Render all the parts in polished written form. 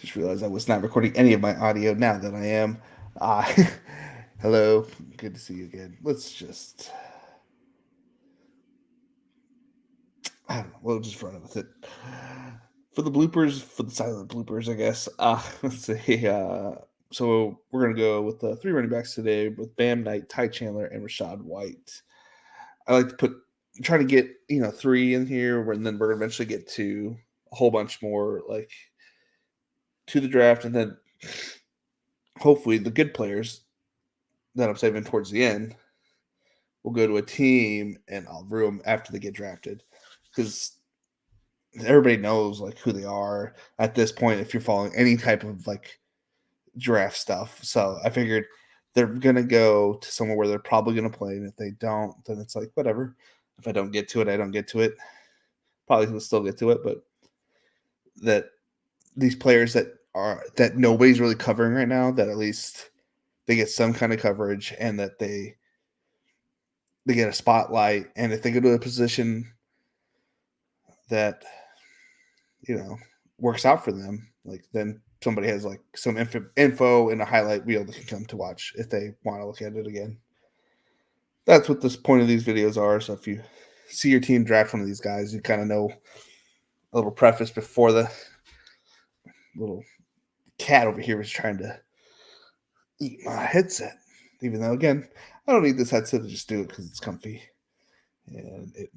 Just realized I was not recording any of my audio. Now that I am. Uh, Hello. Good to see you again. Let's just. I don't know. We'll just run with it. For the bloopers, for the silent bloopers, I guess. Let's see. So we're going to go with the three running backs today with Bam Knight, Ty Chandler, and Rachaad White. I like to try to get, three in here, and then we're going to eventually get to a whole bunch more, like, to the draft, and then hopefully the good players that I'm saving towards the end will go to a team and I'll rue them after they get drafted because everybody knows like who they are at this point if you're following any type of like draft stuff. So I figured they're gonna go to somewhere where they're probably gonna play, and if they don't, then it's like whatever. If I don't get to it, I don't get to it. Probably will still get to it, but that these players that nobody's really covering right now, that at least they get some kind of coverage and that they get a spotlight, and if they go to a position that works out for them, like then somebody has like some info in a highlight reel that can come to watch if they want to look at it again. That's what this point of these videos are. So if you see your team draft one of these guys, you kind of know a little preface before the little cat over here was trying to eat my headset. Even though, again, I don't need this headset to just do it because it's comfy and it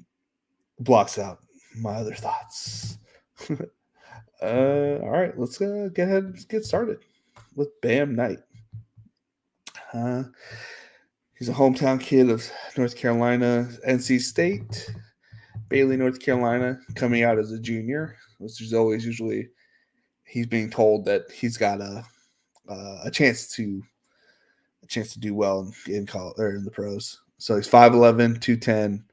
blocks out my other thoughts. All right, let's go ahead and get started with Bam Knight. He's a hometown kid of North Carolina, NC State, Bailey, North Carolina, coming out as a junior, which is always usually he's being told that he's got a chance to do well in college or in the pros. So he's 5'11", 210.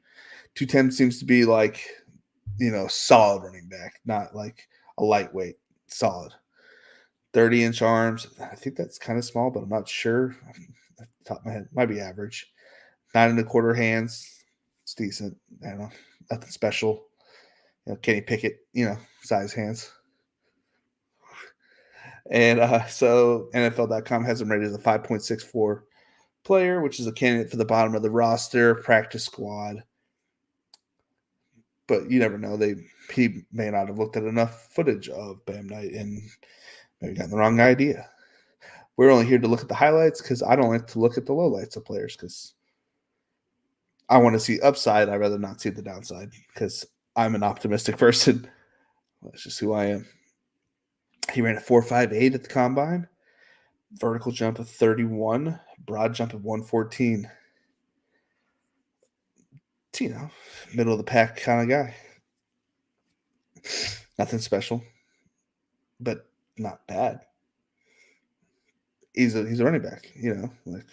210 seems to be like solid running back, not like a lightweight, solid. 30-inch arms. I think that's kind of small, but I'm not sure. Off the top of my head, might be average. 9 1/4 hands. It's decent. I don't know. Nothing special. Kenny Pickett, size hands. And so NFL.com has him rated as a 5.64 player, which is a candidate for the bottom of the roster, practice squad. But you never know. He may not have looked at enough footage of Bam Knight and maybe got the wrong idea. We're only here to look at the highlights because I don't like to look at the lowlights of players because I want to see upside. I'd rather not see the downside because I'm an optimistic person. That's just who I am. He ran a 4.58 at the combine, vertical jump of 31, broad jump of 114. Middle of the pack kind of guy. Nothing special, but not bad. He's a running back, like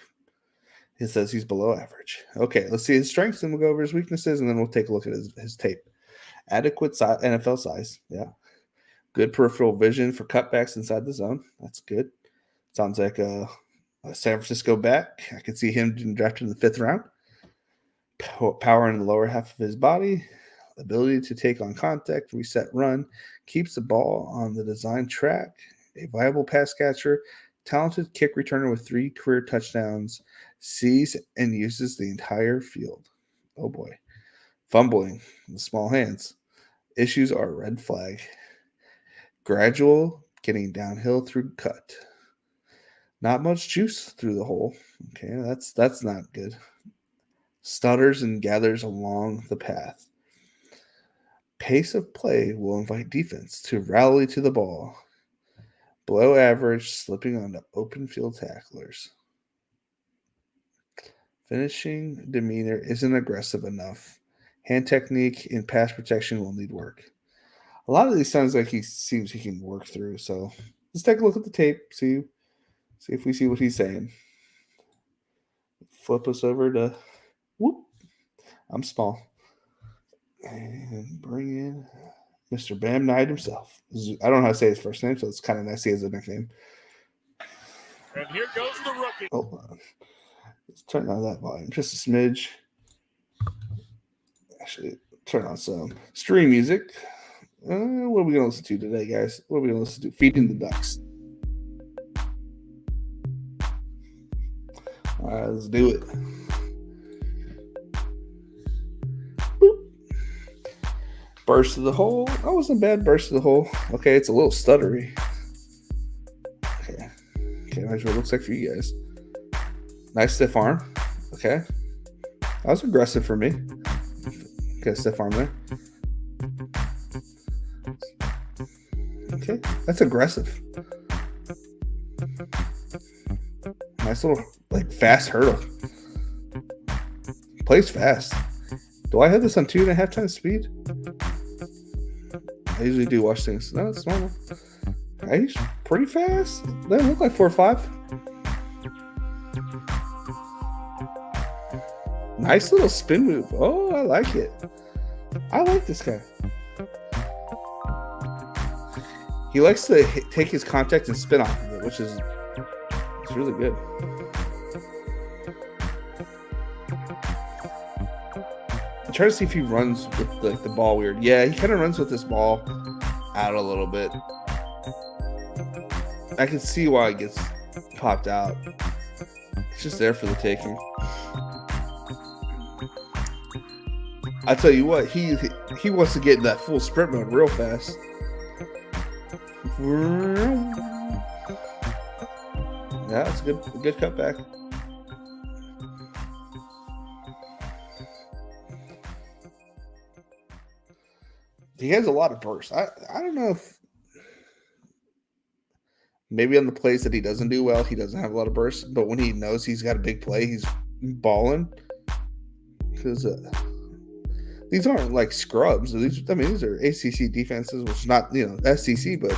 it says he's below average. Okay, let's see his strengths, and we'll go over his weaknesses, and then we'll take a look at his tape. Adequate size, NFL size, yeah. Good peripheral vision for cutbacks inside the zone. That's good. Sounds like a San Francisco back. I could see him being drafted in the 5th round. Power in the lower half of his body. Ability to take on contact, reset, run. Keeps the ball on the designed track. A viable pass catcher. Talented kick returner with 3 career touchdowns. Sees and uses the entire field. Oh boy. Fumbling with small hands. Issues are a red flag. Gradual, getting downhill through cut. Not much juice through the hole. Okay, that's not good. Stutters and gathers along the path. Pace of play will invite defense to rally to the ball. Below average, slipping onto open field tacklers. Finishing demeanor isn't aggressive enough. Hand technique in pass protection will need work. A lot of these sounds like he seems he can work through. So let's take a look at the tape. See if we see what he's saying. Flip us over to whoop. I'm small. And bring in Mr. Bam Knight himself. I don't know how to say his first name, so it's kind of nice he has a nickname. And here goes the rookie. Hold on. Let's turn on that volume just a smidge. Actually, turn on some stream music. What are we gonna listen to today, guys? What are we gonna listen to? Feeding the Ducks. All right, let's do it. Boop. Burst to the hole. That wasn't bad. Burst to the hole. Okay, it's a little stuttery. Okay, that's what it looks like for you guys. Nice stiff arm. Okay, that was aggressive for me. Okay, stiff arm there. Okay, that's aggressive. Nice little, fast hurdle. Plays fast. Do I have this on 2.5 times speed? I usually do watch things. No, it's normal. He's pretty fast. Doesn't look like 4 or 5. Nice little spin move. Oh, I like it. I like this guy. He likes to take his contact and spin off of it, which is it's really good. I'm trying to see if he runs with the ball weird. Yeah, he kind of runs with this ball out a little bit. I can see why it gets popped out. It's just there for the taking. I tell you what, he wants to get in that full sprint mode real fast. Yeah, it's a good cutback. He has a lot of burst. I don't know if maybe on the plays that he doesn't do well, he doesn't have a lot of burst. But when he knows he's got a big play, he's balling. Because these aren't like scrubs. These are ACC defenses, which is not SEC, but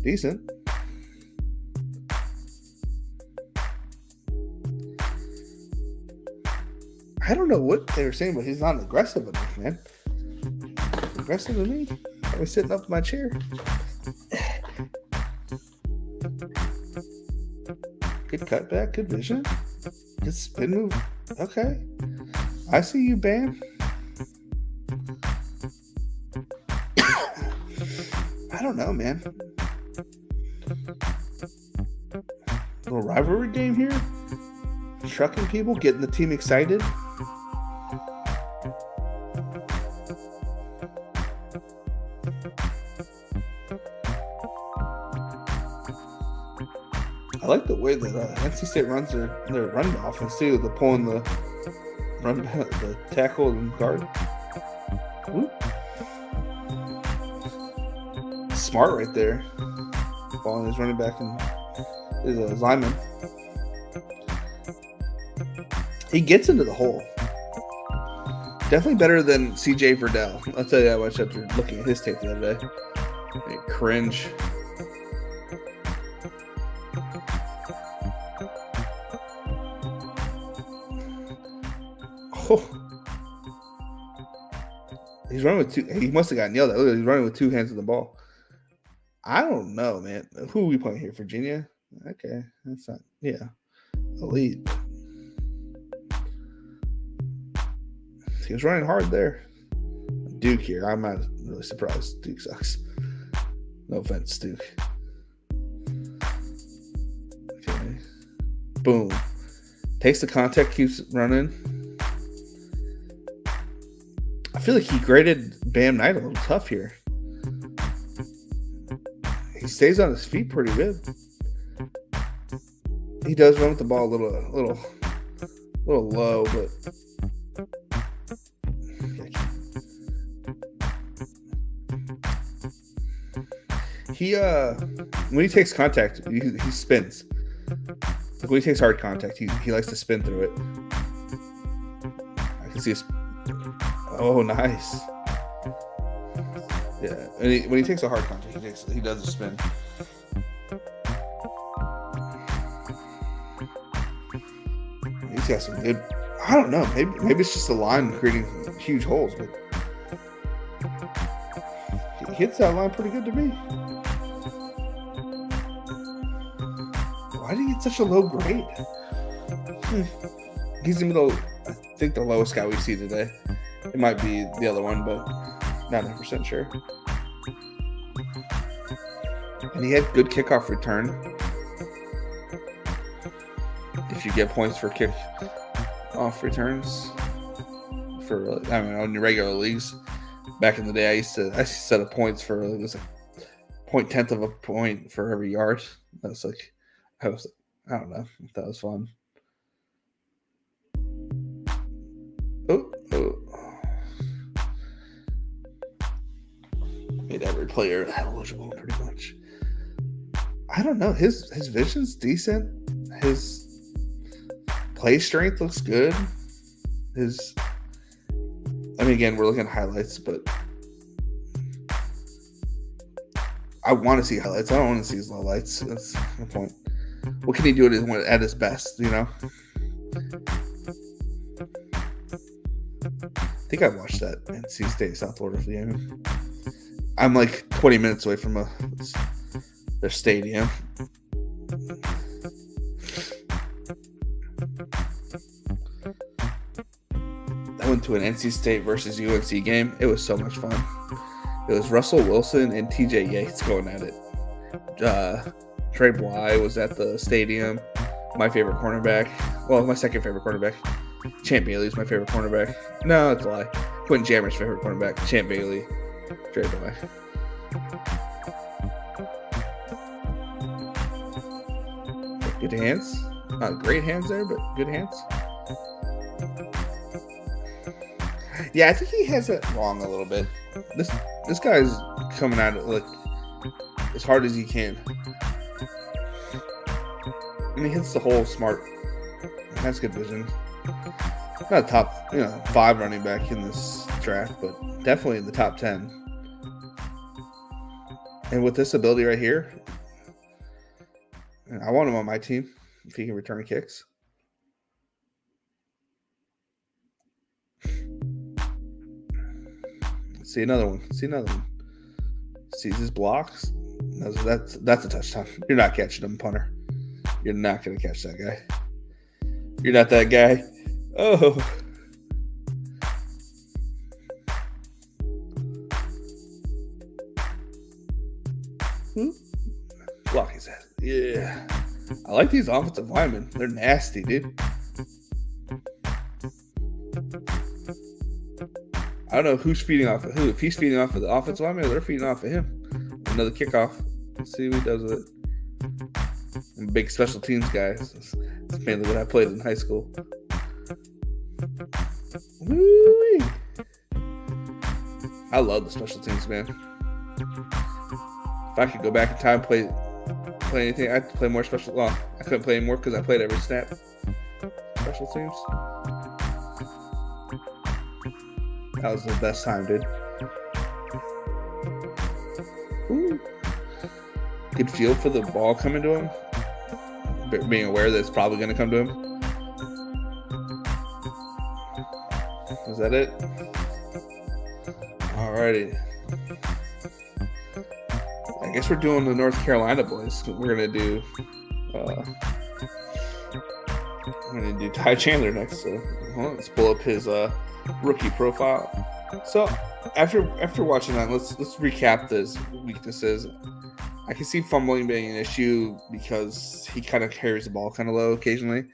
decent. I don't know what they were saying, but he's not aggressive enough, man. Aggressive to me. I was sitting up in my chair. Good cutback, good vision. Good spin move. Okay. I see you, Bam. I don't know, man. Little rivalry game here. Trucking people, getting the team excited. I like the way that NC State runs their run offense too. They're pulling the tackle and guard. Whoop. Smart right there. Following his running back and his lineman. He gets into the hole. Definitely better than CJ Verdell. I'll tell you that much after looking at his tape the other day. Cringe. Oh. He's running with two. He must have gotten yelled at. Look, he's running with two hands on the ball. I don't know, man. Who are we playing here? Virginia? Okay. That's not, yeah. Elite. He was running hard there. Duke here. I'm not really surprised. Duke sucks. No offense, Duke. Okay. Boom. Takes the contact, keeps running. I feel like he graded Bam Knight a little tough here. He stays on his feet pretty good. He does run with the ball a little low, but he when he takes contact, he spins. Like when he takes hard contact, he likes to spin through it. I can see his. Oh, nice. Yeah, and when he takes a hard contact, he does a spin. He's got some good. I don't know. Maybe it's just the line creating huge holes, but he hits that line pretty good to me. Why did he get such a low grade? He's in the middle. I think the lowest guy we see today. It might be the other one, but not 100% sure. And he had good kickoff return. If you get points for kickoff returns in your regular leagues. Back in the day, I used to set up points for it was like 0.10 of a point for every yard. I don't know. That was fun. Oh. Made every player eligible pretty much. I don't know. His vision's decent. His play strength looks good. Again, we're looking at highlights, but I want to see highlights. I don't want to see his lowlights. That's the point. What can he do at his best, you know? I think I watched that NC State South Florida game. I'm like 20 minutes away from their stadium. I went to an NC State versus UNC game. It was so much fun. It was Russell Wilson and TJ Yates going at it. Trey Bly was at the stadium. My favorite cornerback. Well, my second favorite cornerback. Champ Bailey's my favorite cornerback. No, that's a lie. Quentin Jammer's favorite cornerback. Champ Bailey. Trey Bly. Good hands. Not great hands there, but good hands. Yeah, I think he has it wrong a little bit. This guy's coming at it like as hard as he can. And he hits the hole smart. Has good vision. Not a top 5 running back in this draft, but definitely in the top 10. And with this ability right here, I want him on my team if he can return kicks. See another one. Sees his blocks. That's a touchdown. You're not catching him, punter. You're not going to catch that guy. You're not that guy. Oh. Block his head. Yeah. I like these offensive linemen. They're nasty, dude. I don't know who's feeding off of who. If he's feeding off of the offensive lineman or they're feeding off of him. Another kickoff. Let's see what he does with it. I'm a big special teams guy. That's mainly what I played in high school. Woo-wee. I love the special teams, man. If I could go back in time play anything, I'd play more special. Well, I couldn't play anymore because I played every snap. Special teams. That was the best time, dude. Ooh. Good feel for the ball coming to him. Being aware that it's probably going to come to him. Is that it? Alrighty. I guess we're doing the North Carolina boys. We're gonna do Ty Chandler next. So let's pull up his rookie profile. So after watching that, let's recap his weaknesses. I can see fumbling being an issue because he kind of carries the ball kind of low occasionally.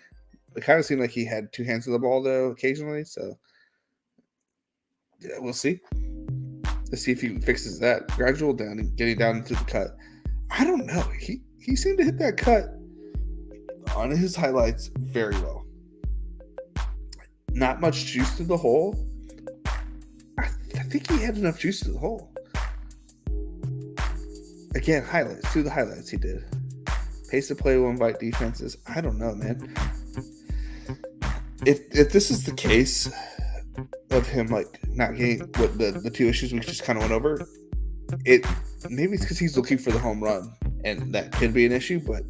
It kind of seemed like he had two hands on the ball though occasionally. So yeah, we'll see. Let's see if he fixes that. Gradual down and getting down into the cut. I don't know. He seemed to hit that cut on his highlights very well. Not much juice to the hole. I think he had enough juice to the hole. Again, highlights. Through the highlights he did. Pace of play will invite defenses. I don't know, man. If this is the case of him like not getting what the two issues we just kind of went over, maybe it's because he's looking for the home run, and that could be an issue. But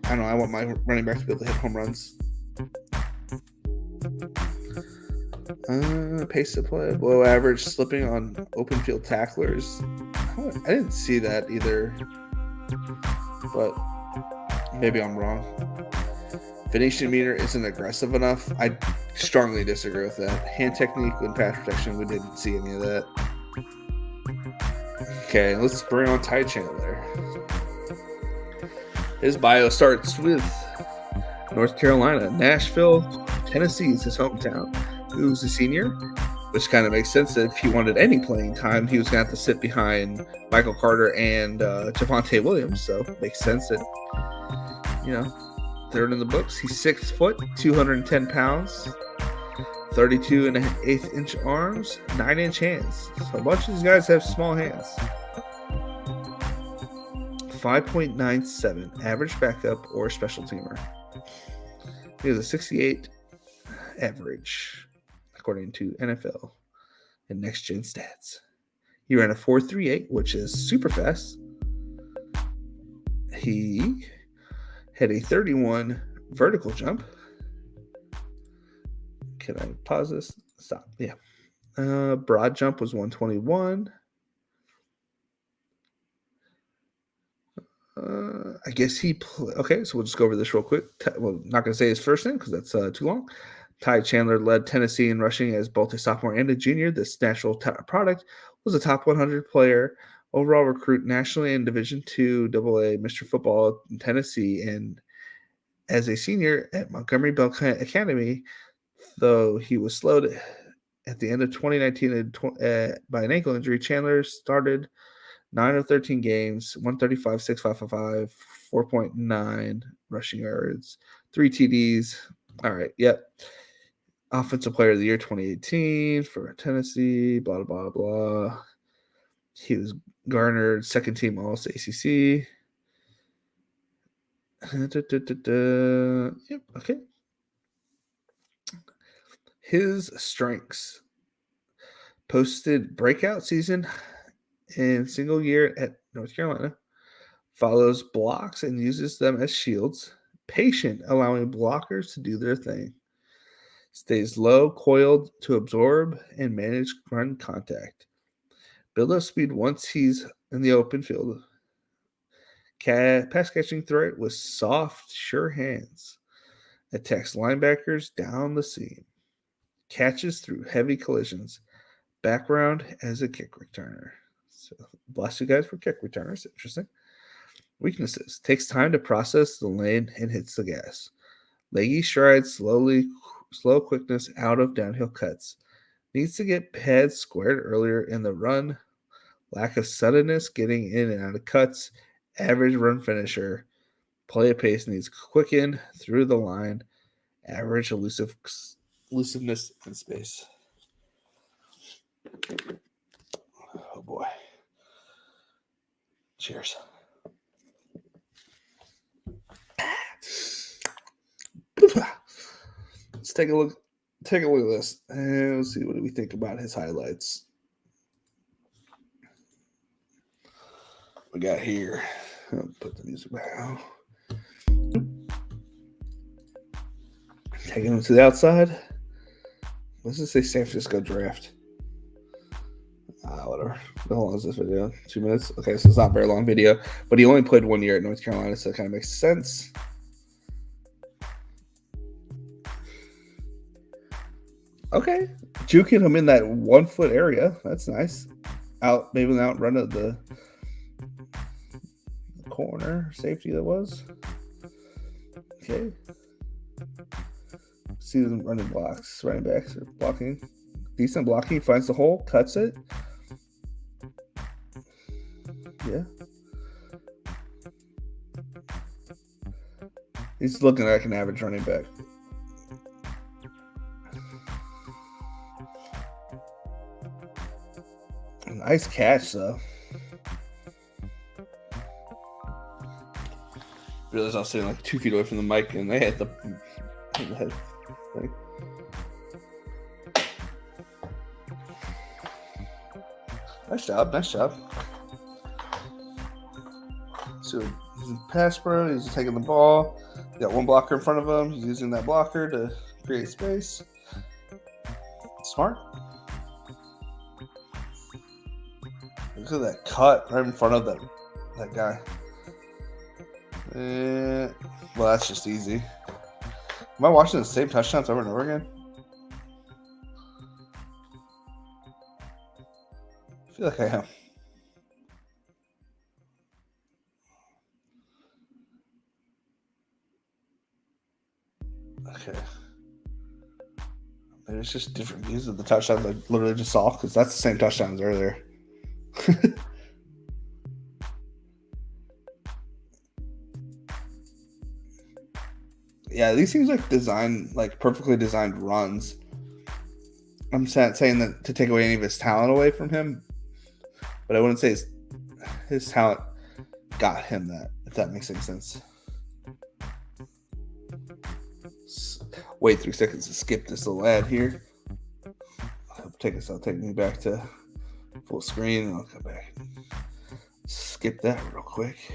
I don't know. I want my running back to be able to hit home runs. Pace of play, below average, slipping on open field tacklers. I didn't see that either, but maybe I'm wrong. Finishing meter isn't aggressive enough. I strongly disagree with that. Hand technique and pass protection, we didn't see any of that. Okay, let's bring on Ty Chandler. His bio starts with North Carolina, Nashville, Tennessee is his hometown. He was a senior, which kind of makes sense that if he wanted any playing time, he was going to have to sit behind Michael Carter and Javonte Williams. So it makes sense that, third in the books. He's 6 foot, 210 pounds, 32 and an eighth inch arms, 9-inch hands. So a bunch of these guys have small hands. 5.97 average backup or special teamer. He has a 68 average, according to NFL and Next Gen Stats. He ran a 4.38, which is super fast. He had a 31 vertical jump. Can I pause this? Stop. Yeah. Broad jump was 121. I guess okay, so we'll just go over this real quick. Well, not going to say his first name because that's too long. Ty Chandler led Tennessee in rushing as both a sophomore and a junior. This natural product was a top 100 player, overall recruit nationally in Division II AA Mr. Football in Tennessee, and as a senior at Montgomery Bell Academy, though he was slowed at the end of 2019 by an ankle injury. Chandler started 9 of 13 games, 135, 6.55, 4.9 rushing yards, 3 TDs. All right, yep. Offensive Player of the Year 2018 for Tennessee, blah, blah, blah. He was garnered second team All-ACC. Yep, okay. His strengths. Posted breakout season in single year at North Carolina. Follows blocks and uses them as shields. Patient, allowing blockers to do their thing. Stays low, coiled to absorb and manage run contact. Build up speed once he's in the open field. Pass catching threat with soft, sure hands. Attacks linebackers down the seam. Catches through heavy collisions. Background as a kick returner. So, last 2 guys were kick returners. Interesting. Weaknesses. Takes time to process the lane and hits the gas. Leggy strides, slow quickness out of downhill cuts. Needs to get pads squared earlier in the run. Lack of suddenness getting in and out of cuts. Average run finisher. Play of pace needs quicken through the line. Average elusiveness in space. Oh boy. Cheers. Let's take a look. Take a look at this, and let's see what do we think about his highlights. We got here. I'll put the music back on. Taking him to the outside. Let's just say San Francisco draft. Whatever. How long is this video? 2 minutes? Okay, so it's not a very long video. But he only played 1 year at North Carolina, so it kind of makes sense. Okay. Juking him in that 1 foot area. That's nice. Maybe an outrun of the corner safety that was. Okay. See them running blocks. Running backs are blocking. Decent blocking. Finds the hole. Cuts it. Yeah. He's looking like an average running back. Nice catch, though. Realized I was sitting like 2 feet away from the mic, and they had the head. Like, nice job, nice job. So he's in pass pro. He's taking the ball. He got one blocker in front of him. He's using that blocker to create space. Smart. Look at that cut right in front of that guy. Well, that's just easy. Am I watching the same touchdowns over and over again? I feel like I am. it's just different views of the touchdowns I literally just saw because that's the same touchdowns earlier. Yeah, these seems like perfectly designed runs. I'm saying that to take away any of his talent away from him, but I wouldn't say his talent got him that, if that makes any sense. Wait 3 seconds to skip this little ad here. I'll take me back to full screen and I'll come back. Skip that real quick.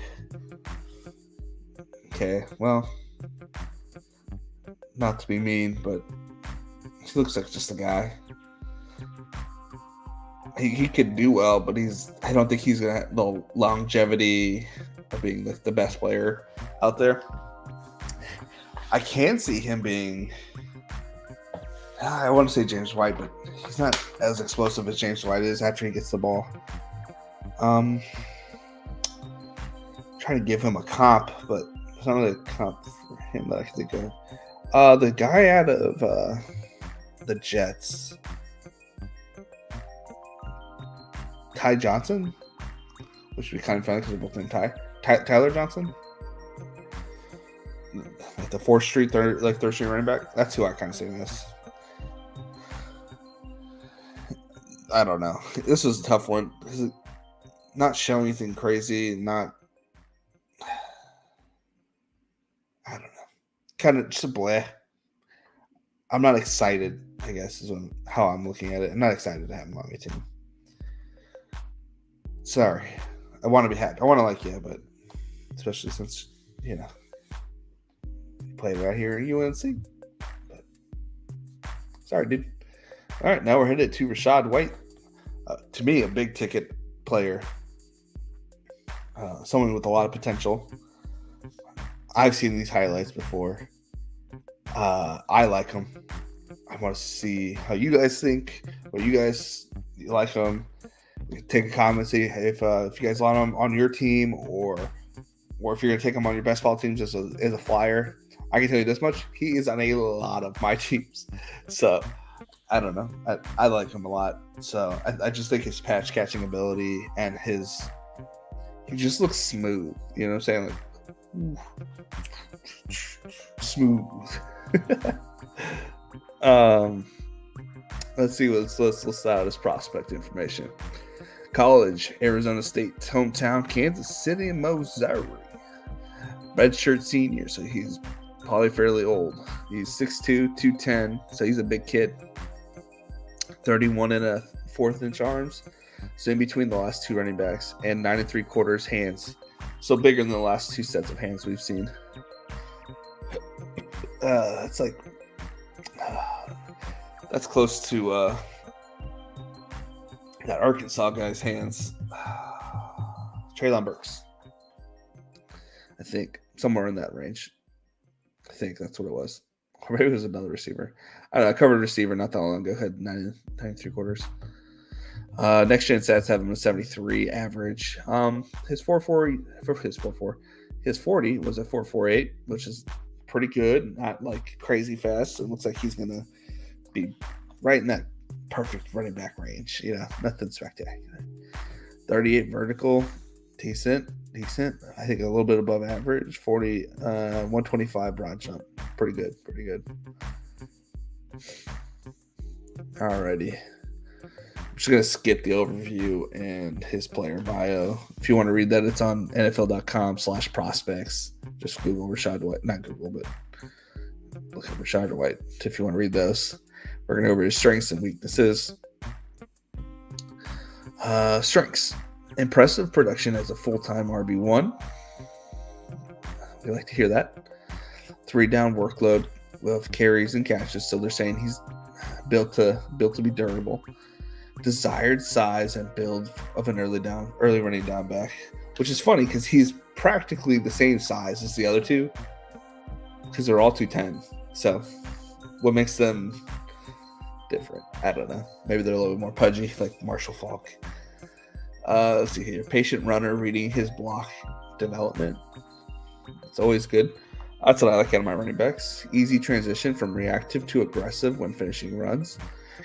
Okay, well, not to be mean, but he looks like just a guy. He could do well, but I don't think he's gonna have the longevity of being the best player out there. I can see him being, I want to say James White, but he's not as explosive as James White is after he gets the ball. Trying to give him a comp, but there's not really a comp for him that I can think of. The guy out of the Jets, Ty Johnson, which would be kind of funny because they're both named Tyler Johnson, like the 4th Street third string running back. That's who I kind of see in this. I don't know. This was a tough one because not showing anything crazy, not, I don't know, kind of just a bleh. I'm not excited, I guess, is how I'm looking at it. I'm not excited to have him on my team. Sorry. I want to be happy. I want to like you, but especially since, you played right here at UNC. But sorry, dude. All right, now we're headed to Rachaad White. To me, a big ticket player. Someone with a lot of potential. I've seen these highlights before. I like him. I want to see how you guys think. What you guys like him. Take a comment, see if you guys want him on your team, or if you're gonna take him on your best ball teams as a flyer. I can tell you this much: he is on a lot of my teams. So I don't know. I like him a lot. So I just think his patch catching ability and he just looks smooth. You know what I'm saying? Like, smooth. Let's see. Let's list out his prospect information. College, Arizona State. Hometown, Kansas City, Missouri. Redshirt senior, so he's probably fairly old. He's 6'2", 210, so he's a big kid. 31 and a 1/4 inch arms, so in between the last 2 running backs, and 9 3/4 hands, so bigger than the last 2 sets of hands we've seen. That's like that's close to that Arkansas guy's hands. Treylon Burks, I think, somewhere in that range. I think that's what it was. Or maybe it was another receiver. I don't know. I covered a receiver not that long ago. Had 9 3/4. Next gen stats have him a 73 average. His 40 was a 4.48, which is pretty good. Not like crazy fast. It looks like he's gonna be right in that perfect running back range. Nothing spectacular. 38 vertical, decent. I think a little bit above average. 125 broad jump. Pretty good. Alrighty. I'm just going to skip the overview and his player bio. If you want to read that, it's on NFL.com/prospects. Just Google Rachaad White. Not Google, but look up Rachaad White if you want to read those. We're going to go over his strengths and weaknesses. Strengths. Impressive production as a full-time RB1. We like to hear that. 3-down workload of carries and catches. So they're saying he's built to be durable. Desired size and build of an early running down back, which is funny because he's practically the same size as the other two because they're all 210. So what makes them different? I don't know. Maybe they're a little bit more pudgy, like Marshall Faulk. Let's see here. Patient runner, reading his block development. It's always good. That's what I like out of my running backs. Easy transition from reactive to aggressive when finishing runs.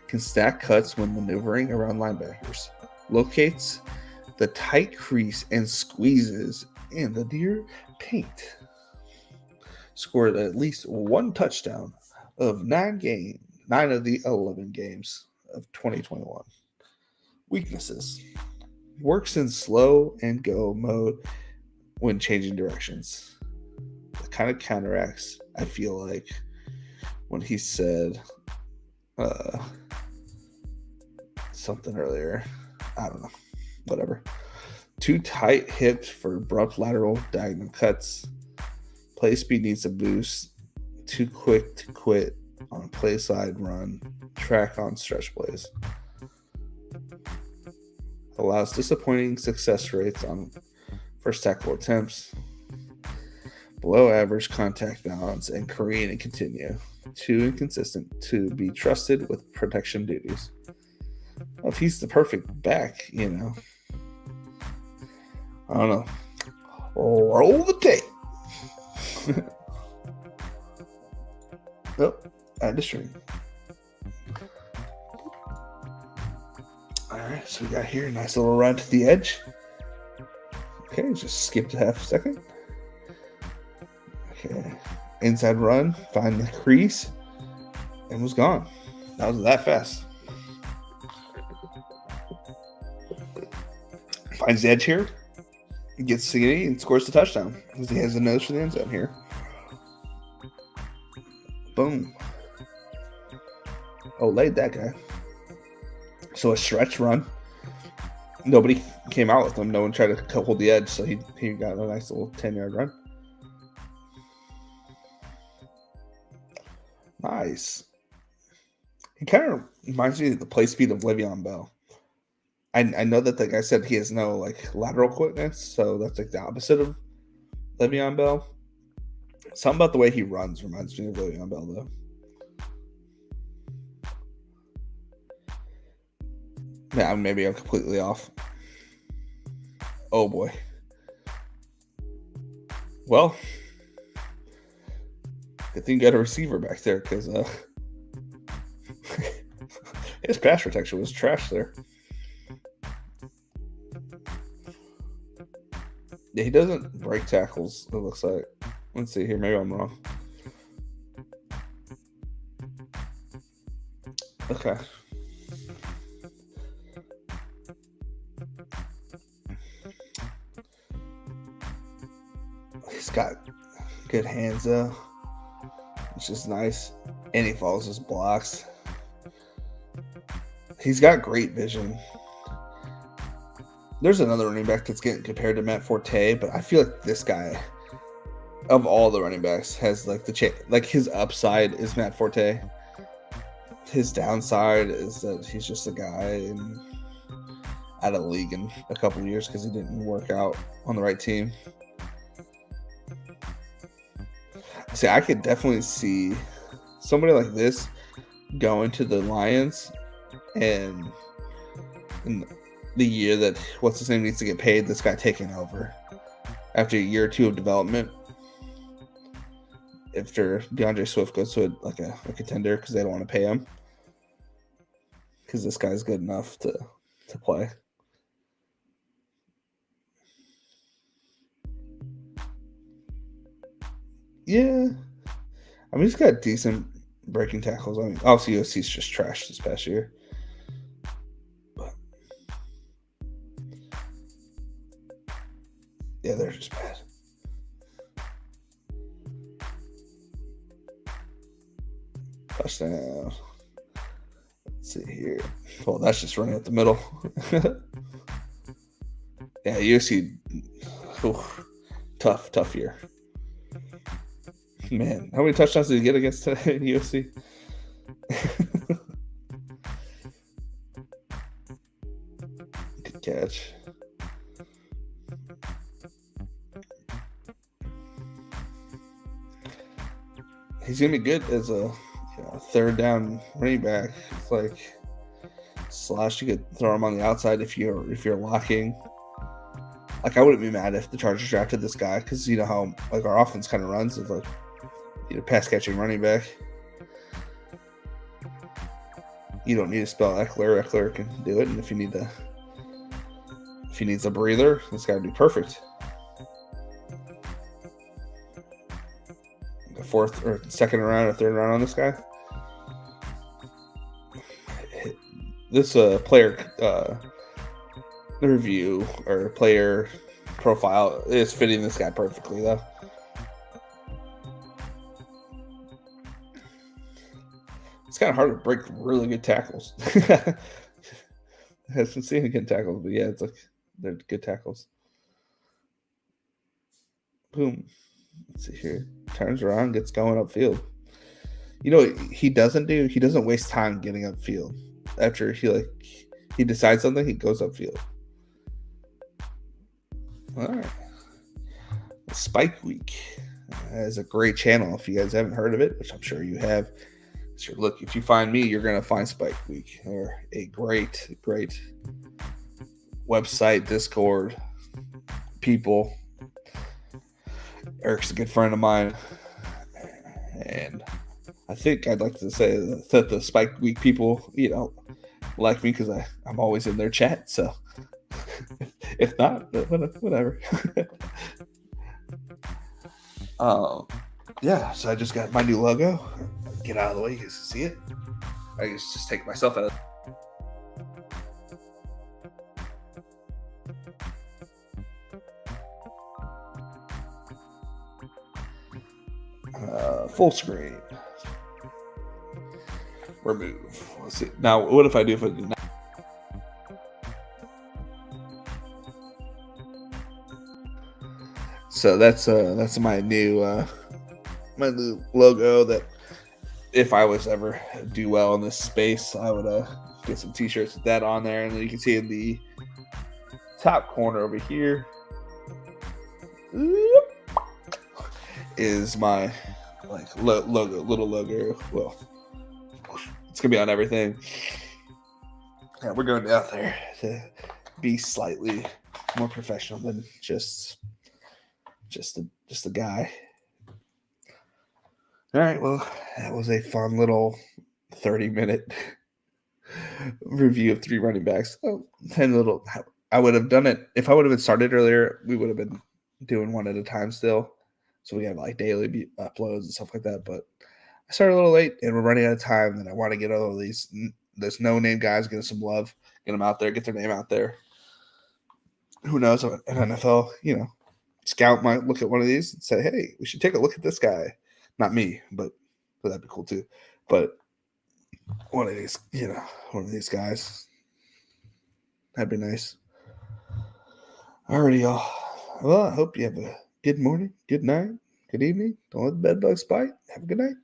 Can stack cuts when maneuvering around linebackers. Locates the tight crease and squeezes in the near paint. Scored at least one touchdown of 9 of the 11 games of 2021. Weaknesses. Works in slow and go mode when changing directions. It kind of counteracts, I feel like, when he said something earlier. I don't know. Whatever. Too tight hipped for abrupt lateral diagonal cuts. Play speed needs a boost. Too quick to quit on a play side run. Track on stretch plays. Allows disappointing success rates on first tackle attempts. Below average contact balance and create and continue. Too inconsistent to be trusted with protection duties. Well, if he's the perfect back, I don't know. Roll the tape. Nope, add a string. Alright, so we got here a nice little run to the edge. Okay, just skipped a half a second. Okay, inside run, find the crease, and was gone. That was that fast. Finds the edge here, gets City and scores the touchdown because he has a nose for the end zone here. Boom. Oh, laid that guy. So a stretch run. Nobody came out with him. No one tried to hold the edge, so he got a nice little 10-yard run. Nice. He kind of reminds me of the play speed of Le'Veon Bell. I know that the guy said he has no lateral quickness, so that's the opposite of Le'Veon Bell. Something about the way he runs reminds me of Le'Veon Bell, though. Yeah, maybe I'm completely off. Oh boy. Well, good thing you got a receiver back there because his pass protection was trash there. Yeah, he doesn't break tackles, it looks like. Let's see here. Maybe I'm wrong. Okay. He's got good hands, though, which is nice. And he follows his blocks. He's got great vision. There's another running back that's getting compared to Matt Forte, but I feel like this guy, of all the running backs, has his upside is Matt Forte. His downside is that he's just a guy out of the league in a couple of years because he didn't work out on the right team. See, I could definitely see somebody like this going to the Lions and in the year that what's his name needs to get paid, this guy taking over after a year or two of development. After DeAndre Swift goes to a contender because they don't want to pay him because this guy's good enough to play. Yeah. I mean, he's got decent breaking tackles. I mean, obviously USC's just trash this past year. But yeah, they're just bad. Touchdown. Let's see here. Well, that's just running up the middle. Yeah, USC. Tough year. Man, how many touchdowns did he get against today in USC? Good catch. He's gonna be good as a third down running back. It's like slash. You could throw him on the outside if you're locking. I wouldn't be mad if the Chargers drafted this guy because you know how our offense kind of runs. It's need a pass catching running back. You don't need to spell Eckler. Eckler can do it, and if he needs a breather, this guy would be perfect. A fourth or second round or third round on this guy. This player review or player profile is fitting this guy perfectly, though. It's kind of hard to break really good tackles. I haven't seen any good tackles, but yeah, it's like they're good tackles. Boom. Let's see here. Turns around, gets going upfield. You know what he doesn't do? He doesn't waste time getting upfield. After he decides something, he goes upfield. All right. Spike Week is a great channel. If you guys haven't heard of it, which I'm sure you have, so look, if you find me, you're gonna find Spike Week. They're a great website, Discord, people. Eric's a good friend of mine, and I think I'd like to say that the Spike Week people, like me because I'm always in their chat. So if not, whatever. Yeah. So I just got my new logo. Get out of the way, you guys can see it. I just take myself out of full screen. Remove. Let's see. Now, what if I do not? So that's my new logo. That if I was ever do well in this space, I would get some t-shirts with that on there, and then you can see in the top corner over here is my logo, little logo. Well, it's gonna be on everything. Yeah, we're going out there to be slightly more professional than just a guy. All right, well, that was a fun little 30-minute review of 3 running backs. I would have done it if I would have been started earlier. We would have been doing one at a time still, so we have daily uploads and stuff like that. But I started a little late, and we're running out of time. And I want to get all of these no-name guys, get some love, get them out there, get their name out there. Who knows? An NFL, scout might look at one of these and say, "Hey, we should take a look at this guy." Not me, but that'd be cool too. But one of these guys, that'd be nice. Alrighty, y'all. Well, I hope you have a good morning, good night, good evening. Don't let the bed bugs bite. Have a good night.